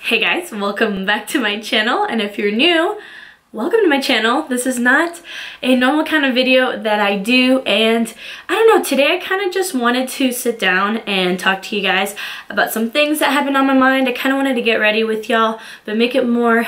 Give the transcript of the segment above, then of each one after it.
Hey guys, welcome back to my channel, and if you're new, welcome to my channel. This is not a normal kind of video that I do, and I don't know, today I kind of just wanted to sit down and talk to you guys about some things that have been on my mind. I kind of wanted to get ready with y'all, but make it more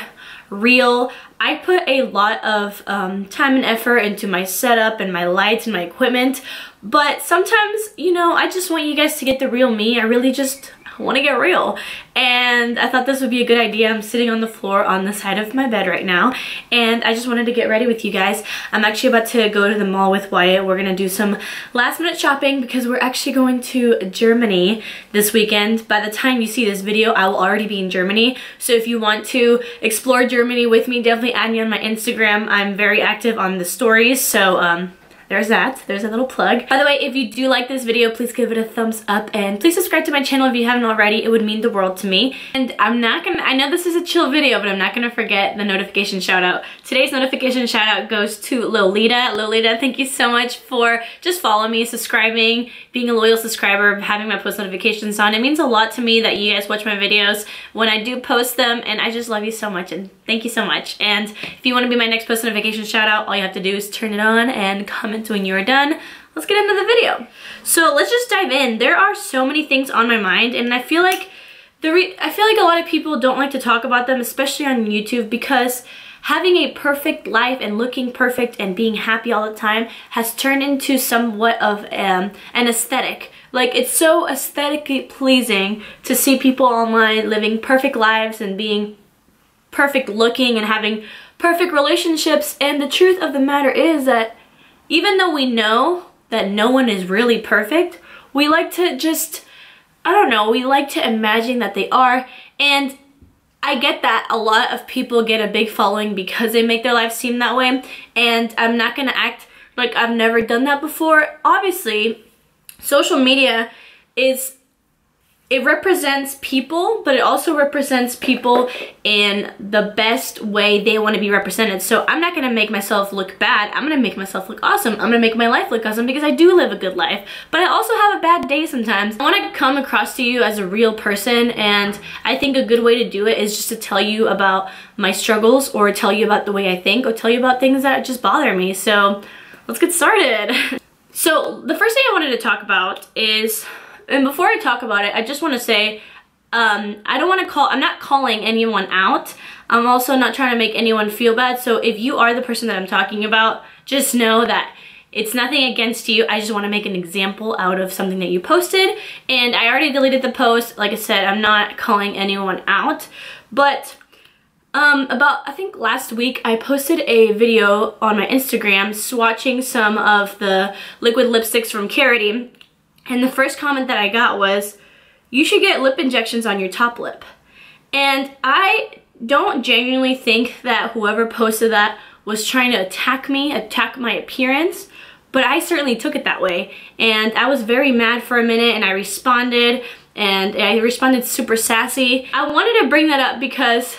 real. I put a lot of time and effort into my setup and my lights and my equipment, but sometimes, you know, I just want you guys to get the real me. I really just want to get real, and I thought this would be a good idea. I'm sitting on the floor on the side of my bed right now, and I just wanted to get ready with you guys. I'm actually about to go to the mall with Wyatt. We're gonna do some last minute shopping because we're actually going to Germany this weekend. By the time you see this video, I will already be in Germany, so if you want to explore Germany with me, definitely add me on my Instagram. I'm very active on the stories, so there's that. There's a little plug. By the way, if you do like this video, please give it a thumbs up and please subscribe to my channel if you haven't already. It would mean the world to me. And I know this is a chill video, but I'm not gonna forget the notification shout out. Today's notification shout out goes to Lolita. Lolita, thank you so much for just following me, subscribing, being a loyal subscriber, having my post notifications on. It means a lot to me that you guys watch my videos when I do post them, and I just love you so much, and thank you so much. And if you want to be my next post notification shout out, all you have to do is turn it on and comment when you're done. Let's get into the video. So let's just dive in. There are so many things on my mind, and I feel like a lot of people don't like to talk about them, especially on YouTube, because having a perfect life and looking perfect and being happy all the time has turned into somewhat of an aesthetic. Like, it's so aesthetically pleasing to see people online living perfect lives and being perfect looking and having perfect relationships, and the truth of the matter is that even though we know that no one is really perfect, we like to just, I don't know, we like to imagine that they are. And I get that a lot of people get a big following because they make their life seem that way, and I'm not gonna act like I've never done that before. Obviously, social media it represents people, but it also represents people in the best way they want to be represented. So I'm not going to make myself look bad. I'm going to make myself look awesome. I'm going to make my life look awesome because I do live a good life. But I also have a bad day sometimes. I want to come across to you as a real person, and I think a good way to do it is just to tell you about my struggles, or tell you about the way I think, or tell you about things that just bother me. So let's get started. So the first thing I wanted to talk about is, and before I talk about it, I just want to say, I'm not calling anyone out. I'm also not trying to make anyone feel bad. So if you are the person that I'm talking about, just know that it's nothing against you. I just want to make an example out of something that you posted. And I already deleted the post. Like I said, I'm not calling anyone out. But I think last week, I posted a video on my Instagram swatching some of the liquid lipsticks from Hydrating. And the first comment that I got was, you should get lip injections on your top lip. And I don't genuinely think that whoever posted that was trying to attack me, attack my appearance, but I certainly took it that way. And I was very mad for a minute, and I responded super sassy. I wanted to bring that up because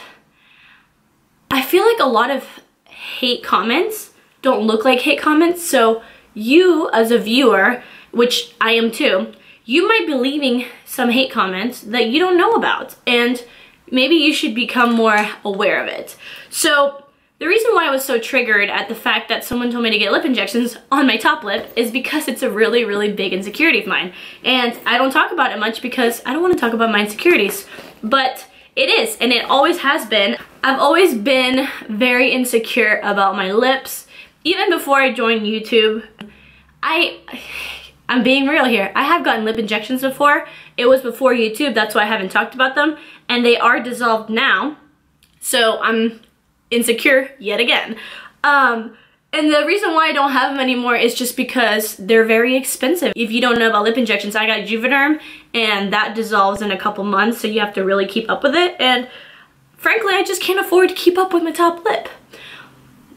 I feel like a lot of hate comments don't look like hate comments. So you, as a viewer, which I am too, you might be leaving some hate comments that you don't know about, and maybe you should become more aware of it. So the reason why I was so triggered at the fact that someone told me to get lip injections on my top lip is because it's a really, really big insecurity of mine. And I don't talk about it much because I don't want to talk about my insecurities, but it is, and it always has been. I've always been very insecure about my lips. Even before I joined YouTube, I'm being real here. I have gotten lip injections before. It was before YouTube, that's why I haven't talked about them. And they are dissolved now. So I'm insecure yet again. And the reason why I don't have them anymore is just because they're very expensive. If you don't know about lip injections, I got Juvederm, and that dissolves in a couple months, so you have to really keep up with it. And frankly, I just can't afford to keep up with my top lip.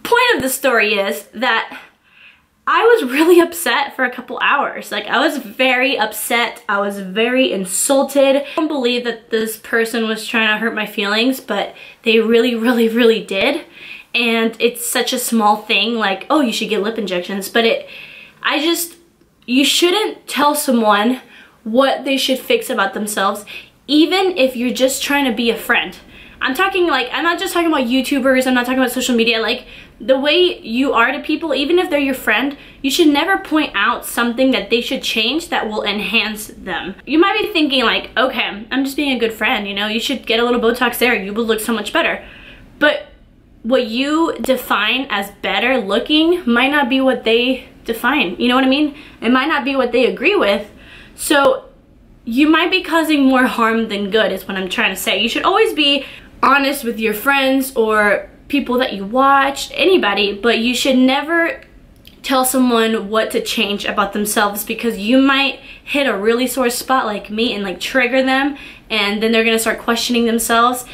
Point of the story is that I was really upset for a couple hours. Like, I was very upset. I was very insulted. I don't believe that this person was trying to hurt my feelings, but they really, really, really did. And it's such a small thing, like, oh, you should get lip injections. But you shouldn't tell someone what they should fix about themselves, even if you're just trying to be a friend. I'm talking like, I'm not just talking about YouTubers, I'm not talking about social media, like the way you are to people, even if they're your friend, you should never point out something that they should change that will enhance them. You might be thinking like, okay, I'm just being a good friend, you know, you should get a little Botox there, you will look so much better. But what you define as better looking might not be what they define, you know what I mean? It might not be what they agree with. So you might be causing more harm than good is what I'm trying to say. You should always be honest with your friends or people that you watch, anybody, but you should never tell someone what to change about themselves, because you might hit a really sore spot like me and like trigger them, and then they're gonna start questioning themselves.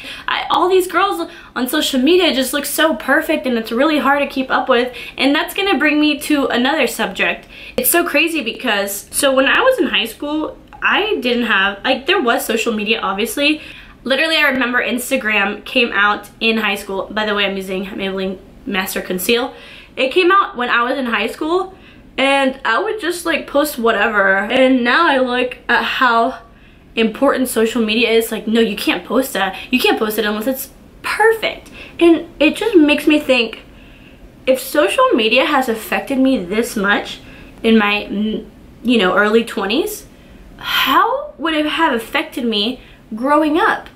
All these girls on social media just look so perfect, and it's really hard to keep up with, and that's gonna bring me to another subject. It's so crazy because, so when I was in high school, I didn't have, like, there was social media obviously. Literally, I remember Instagram came out in high school. By the way, I'm using Maybelline Master Conceal. It came out when I was in high school, and I would just like post whatever. And now I look at how important social media is. Like, no, you can't post that. You can't post it unless it's perfect. And it just makes me think, if social media has affected me this much in my, you know, early 20s, how would it have affected me growing up?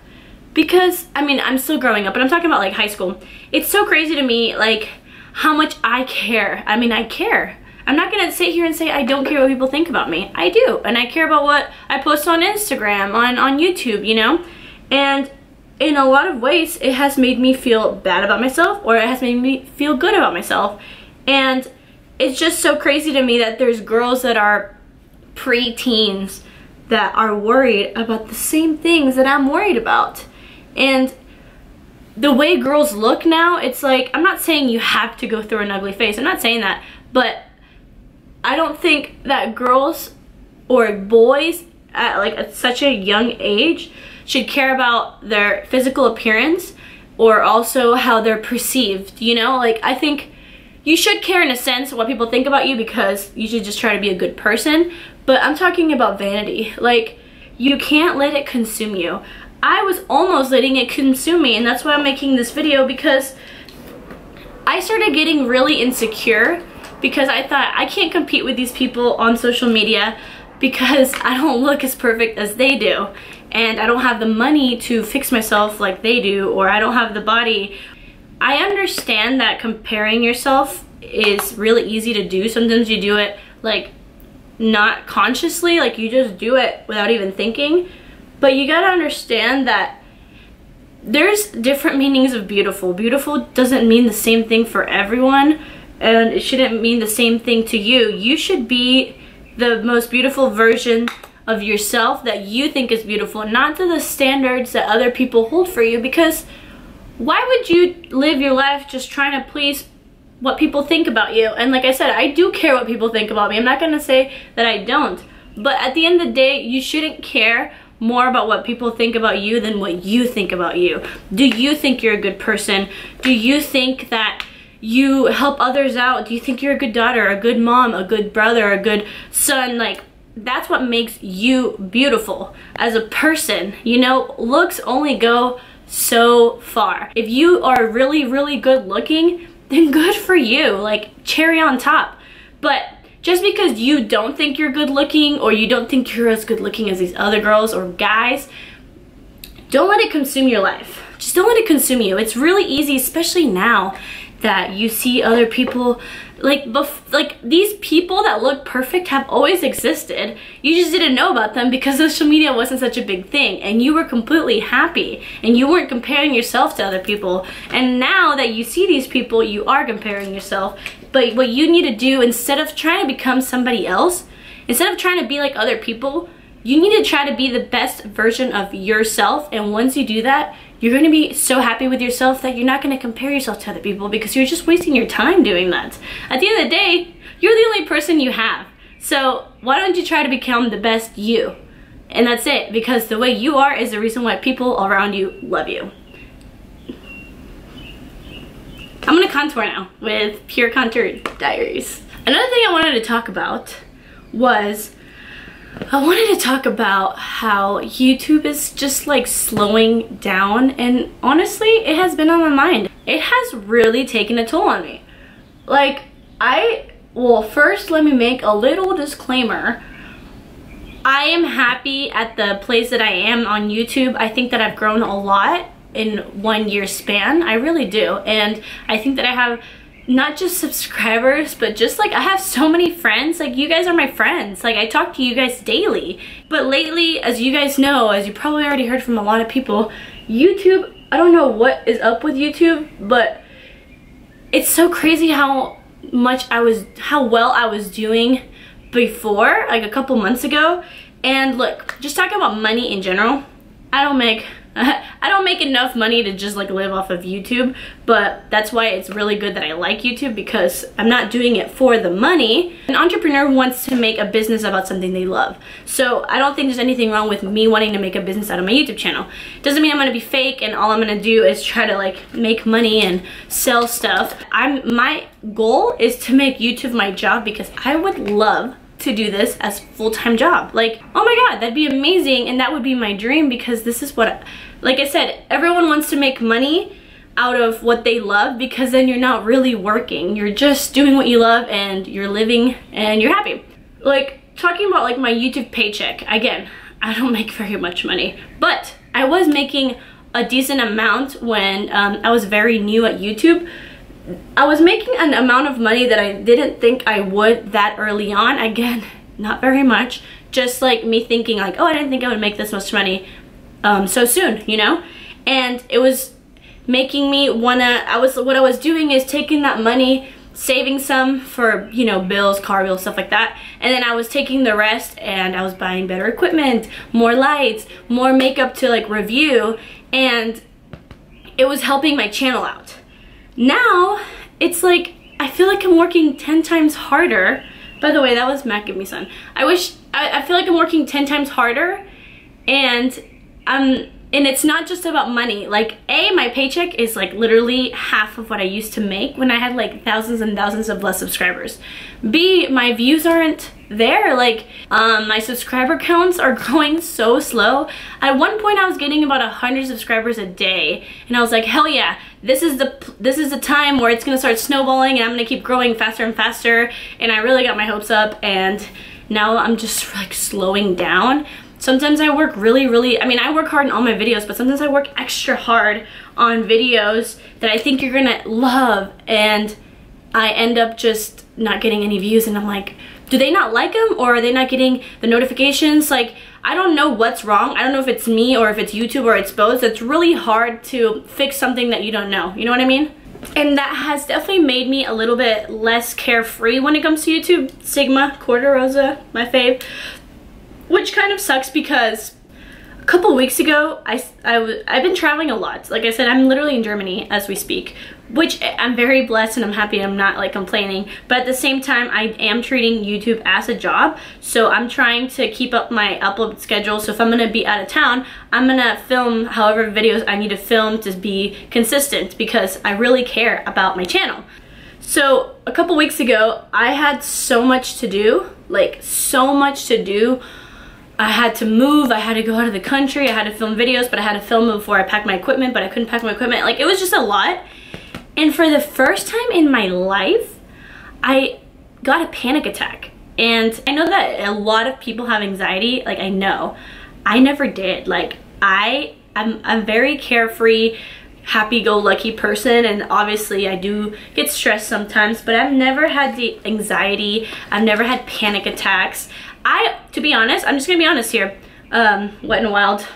Because, I mean, I'm still growing up, but I'm talking about like high school. It's so crazy to me, like, how much I care. I mean, I care. I'm not gonna sit here and say I don't care what people think about me. I do, and I care about what I post on Instagram, on YouTube, you know? And in a lot of ways, it has made me feel bad about myself, or it has made me feel good about myself. And it's just so crazy to me that there's girls that are pre-teens that are worried about the same things that I'm worried about. And the way girls look now, it's like, I'm not saying you have to go through an ugly phase, I'm not saying that, but I don't think that girls or boys at such a young age should care about their physical appearance or also how they're perceived, you know? Like, I think you should care in a sense what people think about you, because you should just try to be a good person, but I'm talking about vanity. Like, you can't let it consume you. I was almost letting it consume me, and that's why I'm making this video, because I started getting really insecure because I thought I can't compete with these people on social media because I don't look as perfect as they do, and I don't have the money to fix myself like they do, or I don't have the body. I understand that comparing yourself is really easy to do. Sometimes you do it like not consciously, like you just do it without even thinking. But you gotta understand that there's different meanings of beautiful. Beautiful doesn't mean the same thing for everyone, and it shouldn't mean the same thing to you. You should be the most beautiful version of yourself that you think is beautiful, not to the standards that other people hold for you, because why would you live your life just trying to please what people think about you? And like I said, I do care what people think about me. I'm not gonna say that I don't, but at the end of the day, you shouldn't care more about what people think about you than what you think about you. Do you think you're a good person? Do you think that you help others out? Do you think you're a good daughter, a good mom, a good brother, a good son? Like, that's what makes you beautiful as a person. You know, looks only go so far. If you are really, really good looking, then good for you, like cherry on top. But just because you don't think you're good looking, or you don't think you're as good looking as these other girls or guys, don't let it consume your life. Just don't let it consume you. It's really easy, especially now that you see other people, like these people that look perfect have always existed. You just didn't know about them because social media wasn't such a big thing, and you were completely happy and you weren't comparing yourself to other people. And now that you see these people, you are comparing yourself. But what you need to do, instead of trying to become somebody else, instead of trying to be like other people, you need to try to be the best version of yourself. And once you do that, you're going to be so happy with yourself that you're not going to compare yourself to other people, because you're just wasting your time doing that. At the end of the day, you're the only person you have. So why don't you try to become the best you? And that's it, because the way you are is the reason why people around you love you. I'm going to contour now with Pure Contour Diaries. Another thing I wanted to talk about was I wanted to talk about how YouTube is just like slowing down, and honestly, it has been on my mind. It has really taken a toll on me. Like, well, first let me make a little disclaimer. I am happy at the place that I am on YouTube. I think that I've grown a lot in 1 year span. I really do. And I think that I have not just subscribers, but just like I have so many friends. Like, you guys are my friends. Like, I talk to you guys daily. But lately, as you guys know, as you probably already heard from a lot of people, YouTube, I don't know what is up with YouTube, but it's so crazy how well I was doing before, like a couple months ago. And look, just talking about money in general, I don't make enough money to just like live off of YouTube, but that's why it's really good that I like YouTube, because I'm not doing it for the money. An entrepreneur wants to make a business about something they love. So I don't think there's anything wrong with me wanting to make a business out of my YouTube channel. Doesn't mean I'm gonna be fake and all I'm gonna do is try to like make money and sell stuff. My goal is to make YouTube my job, because I would love to do this as full-time job. Like, oh my god, that'd be amazing, and that would be my dream, because this is what, like I said, everyone wants to make money out of what they love, because then you're not really working. You're just doing what you love and you're living and you're happy. Like, talking about like my YouTube paycheck, again, I don't make very much money, but I was making a decent amount when I was very new at YouTube. I was making an amount of money that I didn't think I would that early on. Again, not very much. Just like me thinking like, oh, I didn't think I would make this much money so soon, you know? And it was making me what I was doing is taking that money, saving some for, you know, bills, car bills, stuff like that. And then I was taking the rest and I was buying better equipment, more lights, more makeup to like review, and it was helping my channel out. Now, it's like, I feel like I'm working 10 times harder. By the way, that was Matt, give me sun. I feel like I'm working 10 times harder, and it's not just about money. Like, A, my paycheck is like literally half of what I used to make when I had like thousands and thousands of less subscribers. B, my views aren't there. Like, my subscriber counts are growing so slow. At one point I was getting about 100 subscribers a day, and I was like, hell yeah, this is the time where it's gonna start snowballing and I'm gonna keep growing faster and faster. And I really got my hopes up, and now I'm just like slowing down. Sometimes I work I mean, I work hard on all my videos, but sometimes I work extra hard on videos that I think you're gonna love, and I end up just not getting any views, and I'm like, do they not like them, or are they not getting the notifications? Like, I don't know what's wrong. I don't know if it's me or if it's YouTube or it's both. It's really hard to fix something that you don't know. You know what I mean? And that has definitely made me a little bit less carefree when it comes to YouTube. Sigma, Cor-De-Rosa, my fave. Which kind of sucks, because a couple weeks ago, I've been traveling a lot. Like I said, I'm literally in Germany as we speak, which I'm very blessed and I'm happy. I'm not like complaining, but at the same time, I am treating YouTube as a job. So I'm trying to keep up my upload schedule. So if I'm gonna be out of town, I'm gonna film however videos I need to film to be consistent, because I really care about my channel. So a couple weeks ago, I had so much to do, like so much to do. I had to move, I had to go out of the country, I had to film videos, but I had to film before I packed my equipment, but I couldn't pack my equipment. Like, it was just a lot. And for the first time in my life, I got a panic attack. And I know that a lot of people have anxiety, like I know. I never did. Like, I'm a very carefree, happy-go-lucky person, and obviously I do get stressed sometimes, but I've never had the anxiety, I've never had panic attacks. To be honest, I'm just gonna be honest here, Wet n Wild,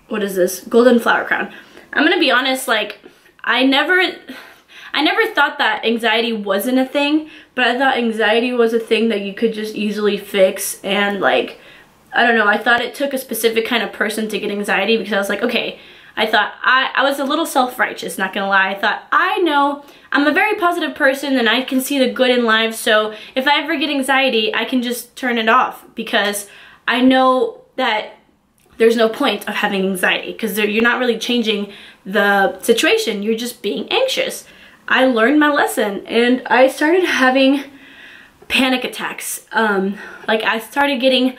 what is this? Golden Flower Crown. I'm gonna be honest, like, I never thought that anxiety wasn't a thing, but I thought anxiety was a thing that you could just easily fix, and like, I don't know, I thought it took a specific kind of person to get anxiety, because I was like, okay, I thought I was a little self-righteous, not gonna lie. I thought, I know I'm a very positive person and I can see the good in life, so if I ever get anxiety, I can just turn it off, because I know that there's no point of having anxiety, because you're not really changing the situation, you're just being anxious. I learned my lesson, and I started having panic attacks. Like I started getting,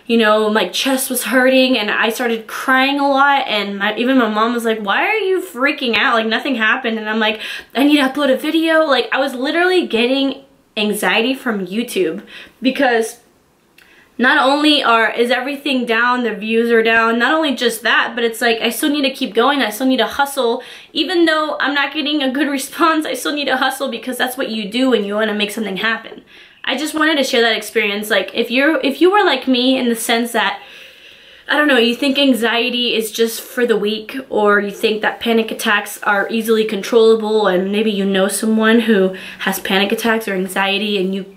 you know, my chest was hurting and I started crying a lot, and even my mom was like, why are you freaking out? Like nothing happened. And I'm like, I need to upload a video. Like I was literally getting anxiety from YouTube, because not only is everything down, the views are down, not only just that, but it's like I still need to keep going, I still need to hustle. Even though I'm not getting a good response, I still need to hustle, because that's what you do when you want to make something happen. I just wanted to share that experience. Like if you were like me in the sense that, I don't know, you think anxiety is just for the weak, or you think that panic attacks are easily controllable, and maybe you know someone who has panic attacks or anxiety and you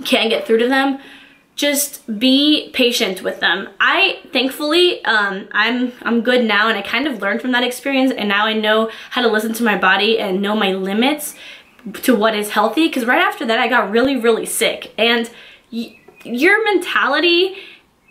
can't get through to them, just be patient with them. Thankfully, I'm good now, and I kind of learned from that experience, and now I know how to listen to my body and know my limits to what is healthy, because right after that I got really sick, and your mentality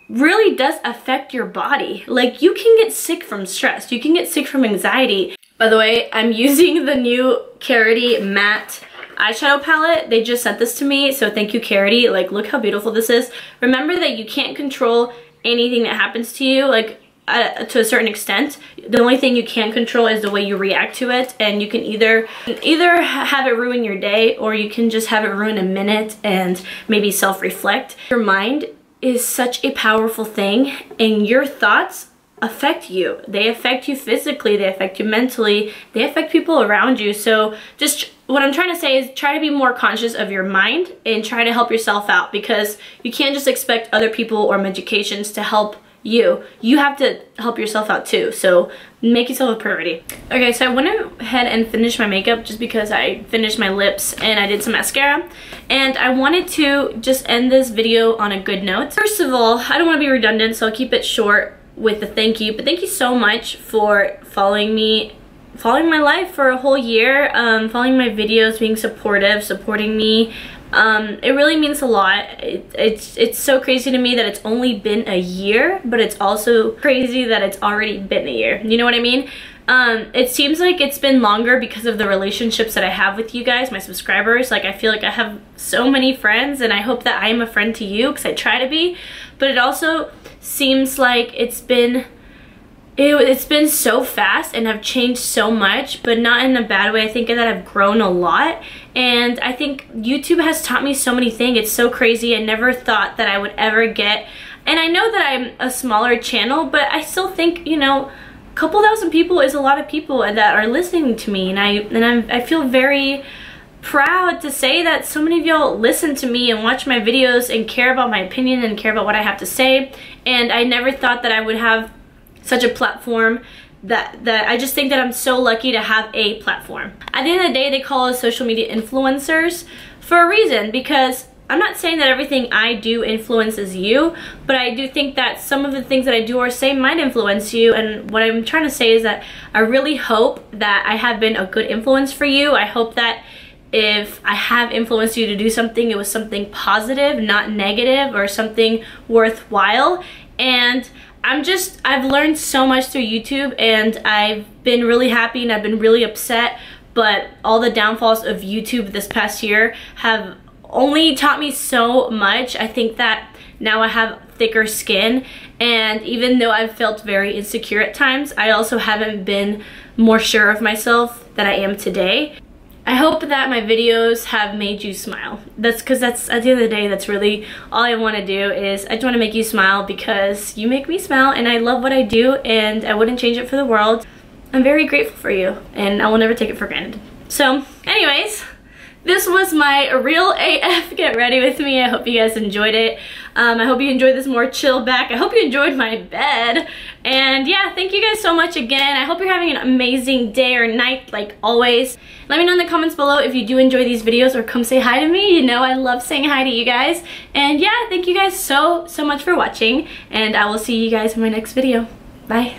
really does affect your body. Like you can get sick from stress, you can get sick from anxiety. By the way, I'm using the new Cor-De matte eyeshadow palette. They just sent this to me, so thank you, Cor-De. Like look how beautiful this is. Remember that you can't control anything that happens to you, like to a certain extent. The only thing you can control is the way you react to it, and you can either have it ruin your day, or you can just have it ruin a minute and maybe self-reflect. Your mind is such a powerful thing, and your thoughts affect you. They affect you physically, they affect you mentally, they affect people around you. So just what I'm trying to say is try to be more conscious of your mind and try to help yourself out, because you can't just expect other people or medications to help you. You have to help yourself out too, so make yourself a priority. Okay, so I went ahead and finished my makeup just because I finished my lips and I did some mascara, and I wanted to just end this video on a good note. First of all, I don't want to be redundant, so I'll keep it short with the thank you, but thank you so much for following my life for a whole year, following my videos, being supportive, supporting me. It really means a lot. It's so crazy to me that it's only been a year, but it's also crazy that it's already been a year. You know what I mean? It seems like it's been longer because of the relationships that I have with you guys, my subscribers. Like I feel like I have so many friends, and I hope that I am a friend to you, because I try to be. But it also seems like it's been so fast, and I've changed so much, but not in a bad way. I think that I've grown a lot, and I think YouTube has taught me so many things. It's so crazy. I never thought that I would ever get, and I know that I'm a smaller channel, but I still think, you know, a couple thousand people is a lot of people that are listening to me, and I feel very proud to say that so many of y'all listen to me and watch my videos and care about my opinion and care about what I have to say. And I never thought that I would have such a platform. That I just think that I'm so lucky to have a platform. At the end of the day, they call us social media influencers for a reason, because I'm not saying that everything I do influences you, but I do think that some of the things that I do or say might influence you. And what I'm trying to say is that I really hope that I have been a good influence for you. I hope that if I have influenced you to do something, it was something positive, not negative, or something worthwhile. And I've learned so much through YouTube, and I've been really happy and I've been really upset, but all the downfalls of YouTube this past year have only taught me so much. I think that now I have thicker skin, and even though I've felt very insecure at times, I also haven't been more sure of myself than I am today. I hope that my videos have made you smile. That's because that's, at the end of the day, that's really all I want to do. Is I just want to make you smile, because you make me smile, and I love what I do, and I wouldn't change it for the world. I'm very grateful for you, and I will never take it for granted. So anyways, this was my real AF Get Ready With Me. I hope you guys enjoyed it. I hope you enjoyed this more chill back. I hope you enjoyed my bed. And yeah, thank you guys so much again. I hope you're having an amazing day or night, like always. Let me know in the comments below if you do enjoy these videos, or come say hi to me. You know I love saying hi to you guys. And yeah, thank you guys so much for watching, and I will see you guys in my next video. Bye.